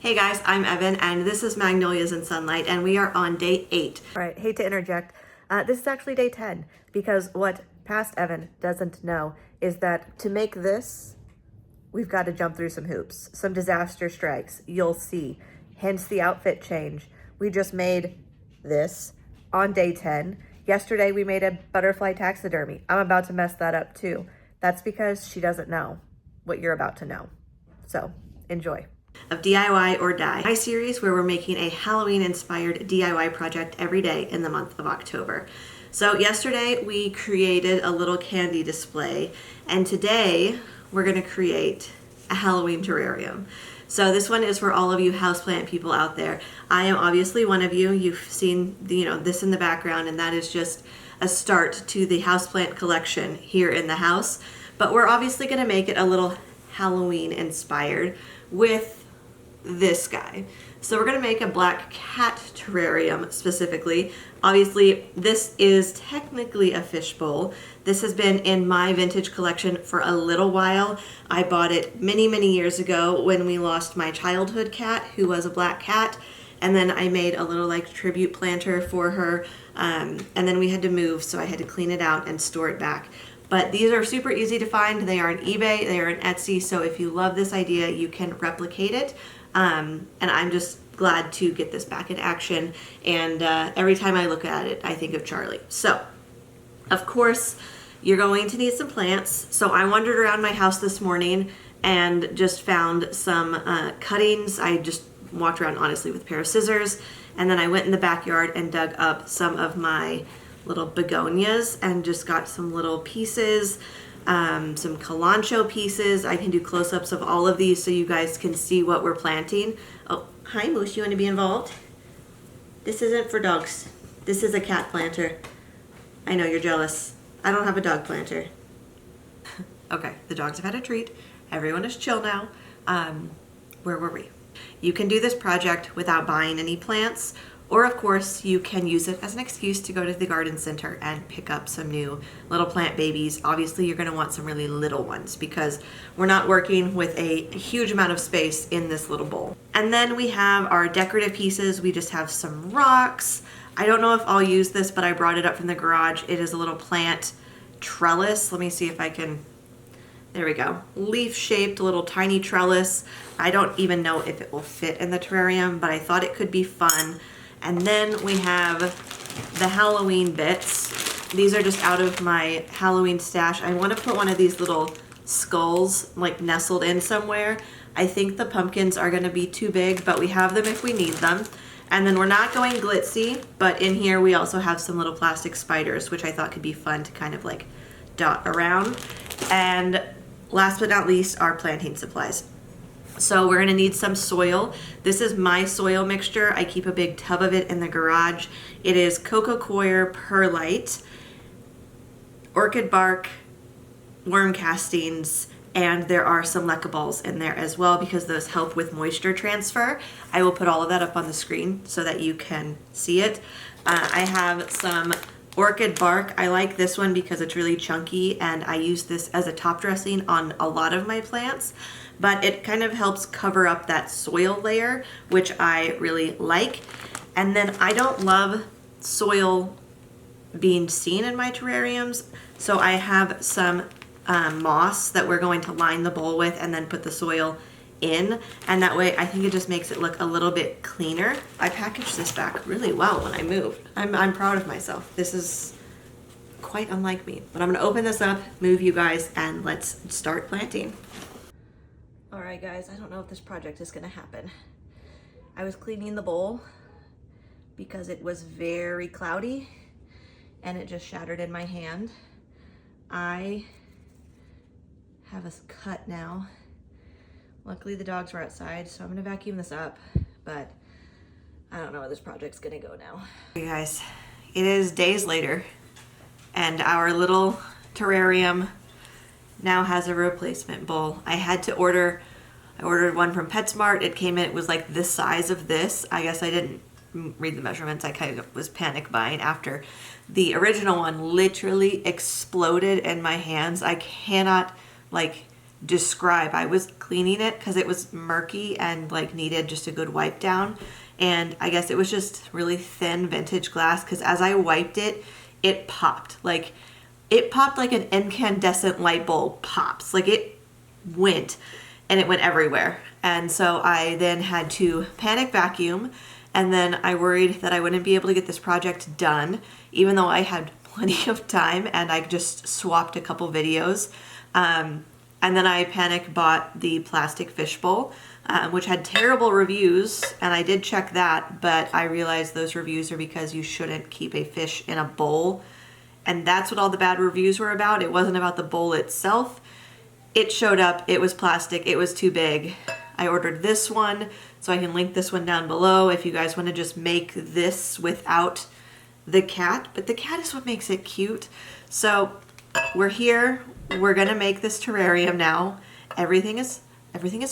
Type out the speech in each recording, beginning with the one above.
Hey guys, I'm Evan and this is Magnolias in Sunlight and we are on day 8. All right, hate to interject. This is actually day 10 because what past Evan doesn't know is that to make this, we've got to jump through some hoops, some disaster strikes, you'll see. Hence the outfit change. We just made this on day 10. Yesterday we made a butterfly taxidermy. I'm about to mess that up too. That's because she doesn't know what you're about to know. So enjoy. Of DIY or Die, my series where we're making a Halloween inspired DIY project every day in the month of October. So yesterday we created a little candy display and today we're going to create a Halloween terrarium. So this one is for all of you houseplant people out there. I am obviously one of you. You've seen this in the background, and that is just a start to the houseplant collection here in the house. But we're obviously going to make it a little Halloween inspired with this guy. So we're going to make a black cat terrarium specifically. Obviously, this is technically a fishbowl. This has been in my vintage collection for a little while. I bought it many, many years ago when we lost my childhood cat, who was a black cat. And then I made a little like tribute planter for her. And then we had to move, so I had to clean it out and store it back. But these are super easy to find. They are on eBay, they are on Etsy. So if you love this idea, you can replicate it. And I'm just glad to get this back in action. And every time I look at it, I think of Charlie. So, of course, you're going to need some plants. So I wandered around my house this morning and just found some cuttings. I just walked around, honestly, with a pair of scissors. And then I went in the backyard and dug up some of my little begonias and just got some little pieces. Some Kalanchoe pieces. I can do close-ups of all of these so you guys can see what we're planting. Oh, hi Moose, you want to be involved? This isn't for dogs. This is a cat planter. I know you're jealous. I don't have a dog planter. Okay, the dogs have had a treat. Everyone is chill now. Where were we? You can do this project without buying any plants. Or of course, you can use it as an excuse to go to the garden center and pick up some new little plant babies. Obviously, you're going to want some really little ones because we're not working with a huge amount of space in this little bowl. And then we have our decorative pieces. We just have some rocks. I don't know if I'll use this, but I brought it up from the garage. It is a little plant trellis. Let me see if I can... There we go. Leaf-shaped little tiny trellis. I don't even know if it will fit in the terrarium, but I thought it could be fun. And then we have the Halloween bits. These are just out of my Halloween stash. I want to put one of these little skulls like nestled in somewhere. I think the pumpkins are going to be too big, but we have them if we need them. And then we're not going glitzy, but in here we also have some little plastic spiders, which I thought could be fun to kind of like dot around. And last but not least, our planting supplies. So we're gonna need some soil. This is my soil mixture. I keep a big tub of it in the garage. It is coco coir perlite, orchid bark, worm castings, and there are some leca balls in there as well because those help with moisture transfer. I will put all of that up on the screen so that you can see it. I have some orchid bark. I like this one because it's really chunky and I use this as a top dressing on a lot of my plants, but it kind of helps cover up that soil layer, which I really like. And then I don't love soil being seen in my terrariums, so I have some moss that we're going to line the bowl with and then put the soil in, and that way I think it just makes it look a little bit cleaner. I packaged this back really well when I moved. I'm proud of myself. This is quite unlike me. But I'm gonna open this up, move you guys, and let's start planting. All right guys, I don't know if this project is gonna happen. I was cleaning the bowl because it was very cloudy and it just shattered in my hand. I have a cut now. Luckily the dogs were outside, so I'm gonna vacuum this up, but I don't know where this project's gonna go now. Hey guys, it is days later and our little terrarium now has a replacement bowl. I ordered one from PetSmart. It came in, it was like this size of this. I guess I didn't read the measurements. I kind of was panic buying after the original one literally exploded in my hands. I cannot like describe. I was cleaning it because it was murky and like needed just a good wipe down. And I guess it was just really thin vintage glass because as I wiped it, it popped. Like it popped like an incandescent light bulb pops. Like it went and it went everywhere. And so I then had to panic vacuum, and then I worried that I wouldn't be able to get this project done, even though I had plenty of time and I just swapped a couple videos. And then I panic bought the plastic fishbowl, which had terrible reviews, and I did check that, but I realized those reviews are because you shouldn't keep a fish in a bowl. And that's what all the bad reviews were about. It wasn't about the bowl itself. It showed up, it was plastic, it was too big. I ordered this one, so I can link this one down below if you guys want to just make this without the cat. But the cat is what makes it cute. So we're here, we're gonna make this terrarium now. Everything is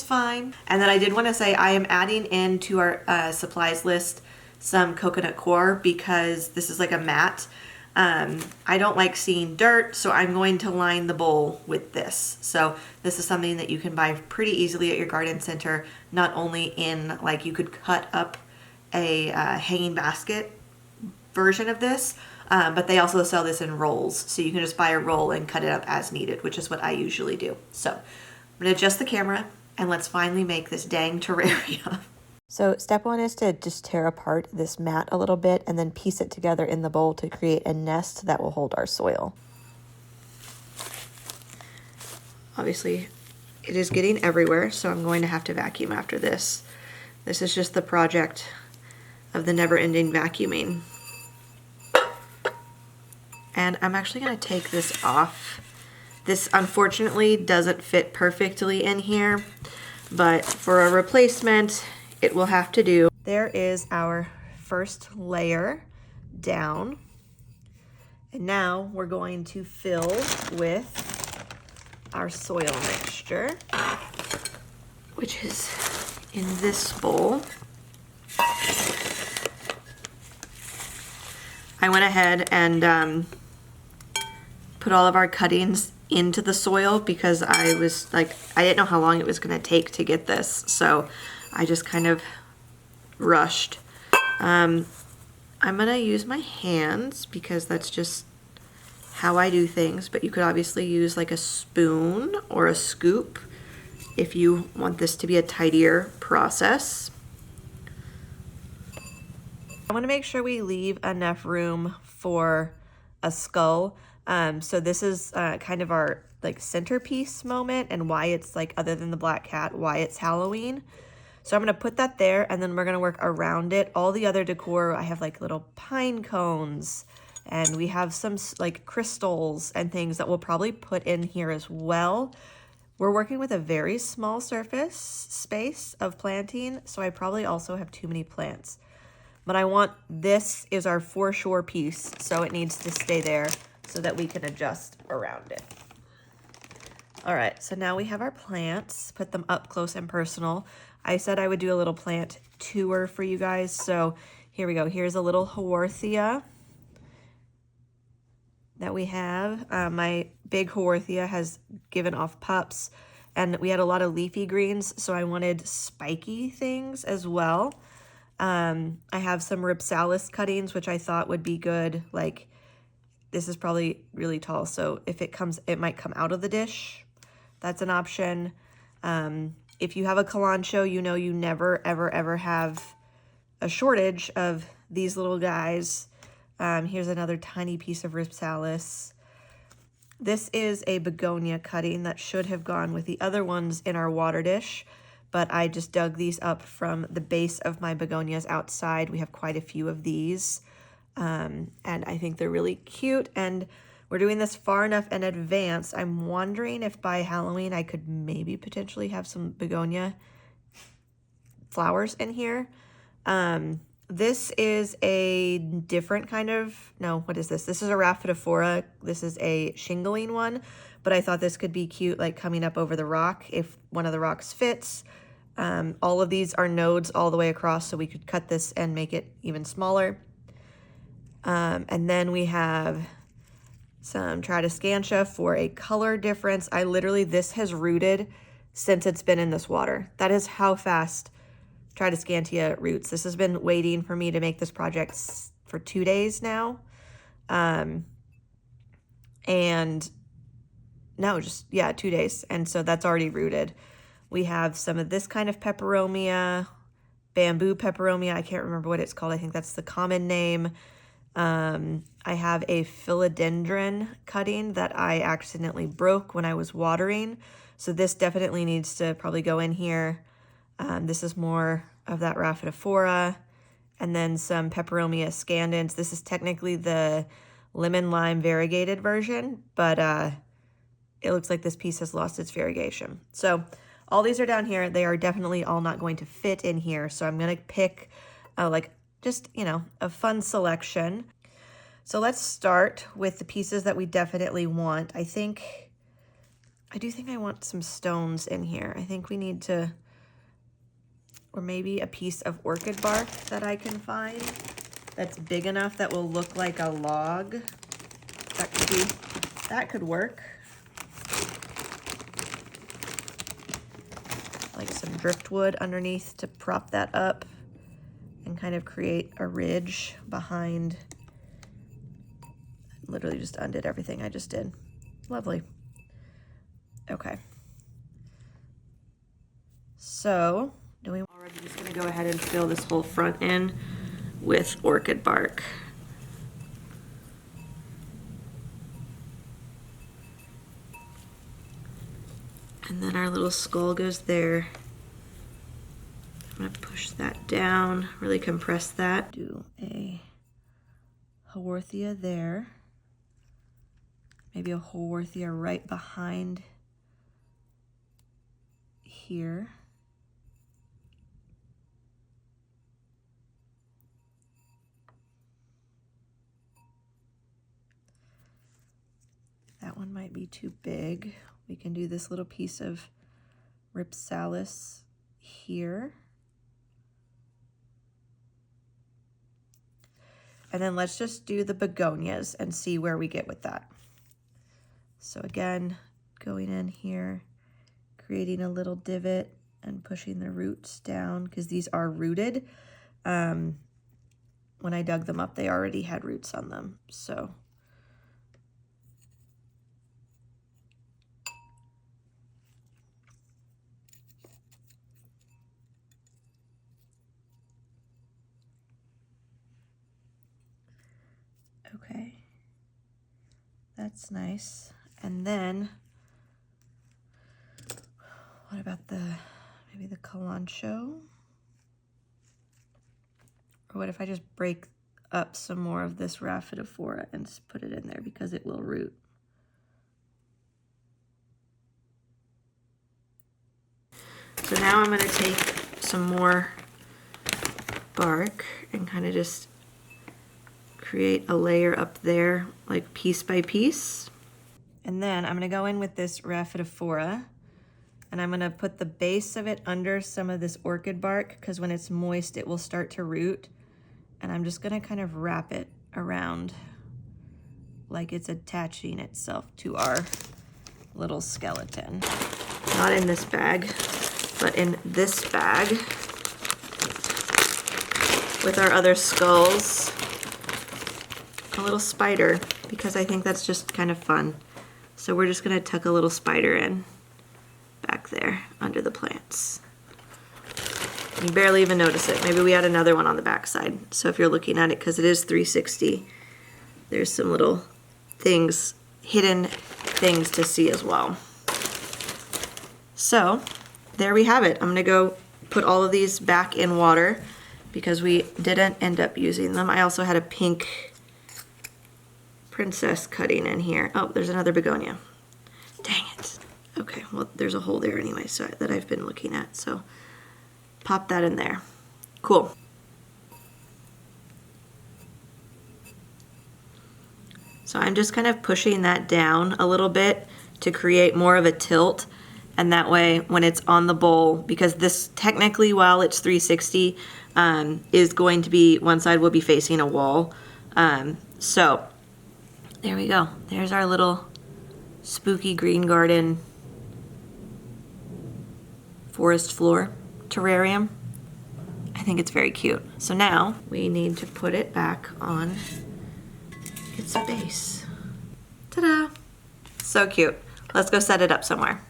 fine. And then I did want to say I am adding into our supplies list some coconut core because this is like a mat. I don't like seeing dirt, so I'm going to line the bowl with this. So this is something that you can buy pretty easily at your garden center, not only in like you could cut up a hanging basket version of this, but they also sell this in rolls. So you can just buy a roll and cut it up as needed, which is what I usually do. So I'm gonna adjust the camera and let's finally make this dang terrarium. So step one is to just tear apart this mat a little bit and then piece it together in the bowl to create a nest that will hold our soil. Obviously, it is getting everywhere, so I'm going to have to vacuum after this. This is just the project of the never-ending vacuuming. And I'm actually going to take this off. This unfortunately doesn't fit perfectly in here, but for a replacement, it will have to do. There is our first layer down. And now we're going to fill with our soil mixture, which is in this bowl. I went ahead and put all of our cuttings into the soil because I was like, I didn't know how long it was gonna take to get this. So I just kind of rushed. I'm gonna use my hands because that's just how I do things, but you could obviously use like a spoon or a scoop if you want this to be a tidier process. I wanna make sure we leave enough room for a skull. So this is kind of our like centerpiece moment and why it's like, other than the black cat, why it's Halloween. So I'm gonna put that there and then we're gonna work around it. All the other decor, I have like little pine cones and we have some like crystals and things that we'll probably put in here as well. We're working with a very small surface space of planting, so I probably also have too many plants. But I want, this is our foreshore piece, so it needs to stay there so that we can adjust around it. All right, so now we have our plants, put them up close and personal. I said I would do a little plant tour for you guys, so here we go. Here's a little Haworthia that we have. My big Haworthia has given off pups, and we had a lot of leafy greens, so I wanted spiky things as well. I have some Ripsalis cuttings, which I thought would be good. Like, this is probably really tall, so if it comes, it might come out of the dish. That's an option. If you have a Kalancho, you know you never, ever, ever have a shortage of these little guys. Here's another tiny piece of Ripsalis. This is a begonia cutting that should have gone with the other ones in our water dish, but I just dug these up from the base of my begonias outside. We have quite a few of these, and I think they're really cute, and we're doing this far enough in advance. I'm wondering if by Halloween I could maybe potentially have some begonia flowers in here. This is a different kind of, no, what is this? This is a Rhaphidophora. This is a shingling one, but I thought this could be cute, like coming up over the rock if one of the rocks fits. All of these are nodes all the way across, so we could cut this and make it even smaller. And then we have some Tradescantia for a color difference. This has rooted since it's been in this water. That is how fast Tradescantia roots. This has been waiting for me to make this project for 2 days now. And no, just, yeah, 2 days. And so that's already rooted. We have some of this kind of peperomia, bamboo peperomia. I can't remember what it's called. I think that's the common name. I have a philodendron cutting that I accidentally broke when I was watering. So this definitely needs to probably go in here. This is more of that Rhaphidophora. And then some peperomia scandens. This is technically the lemon lime variegated version, but it looks like this piece has lost its variegation. So all these are down here. They are definitely all not going to fit in here. So I'm going to pick just, a fun selection. So let's start with the pieces that we definitely want. I do think I want some stones in here. I think we need to, or maybe a piece of orchid bark that I can find that's big enough that will look like a log. That could work. Like some driftwood underneath to prop that up and kind of create a ridge behind. Literally just undid everything I just did. Lovely. Okay. So, we're just gonna go ahead and fill this whole front in with orchid bark. And then our little skull goes there. I'm gonna push that down, really compress that. Do a Haworthia there. Maybe a Haworthia right behind here. That one might be too big. We can do this little piece of Ripsalis here. And then let's just do the begonias and see where we get with that. So again, going in here, creating a little divot and pushing the roots down because these are rooted. When I dug them up, they already had roots on them. So okay, that's nice. And then, what about maybe the Kalancho? Or what if I just break up some more of this Rhaphidophora and just put it in there because it will root? So now I'm gonna take some more bark and kind of just create a layer up there, like piece by piece. And then I'm gonna go in with this Rhaphidophora and I'm gonna put the base of it under some of this orchid bark because when it's moist, it will start to root. And I'm just gonna kind of wrap it around like it's attaching itself to our little skeleton. Not in this bag, but in this bag with our other skulls. A little spider, because I think that's just kind of fun. So we're just gonna tuck a little spider in back there under the plants. You barely even notice it. Maybe we had another one on the back side. So if you're looking at it, because it is 360, there's some little things, hidden things to see as well. So there we have it. I'm gonna go put all of these back in water because we didn't end up using them. I also had a pink princess cutting in here. Oh, there's another begonia. Dang it. Okay, well, there's a hole there anyway, so that I've been looking at. So pop that in there. Cool. So I'm just kind of pushing that down a little bit to create more of a tilt. And that way, when it's on the bowl, because this technically, while it's 360, is going to be, one side will be facing a wall. So there we go. There's our little spooky green garden forest floor terrarium. I think it's very cute. So now we need to put it back on its base. Ta-da! So cute. Let's go set it up somewhere.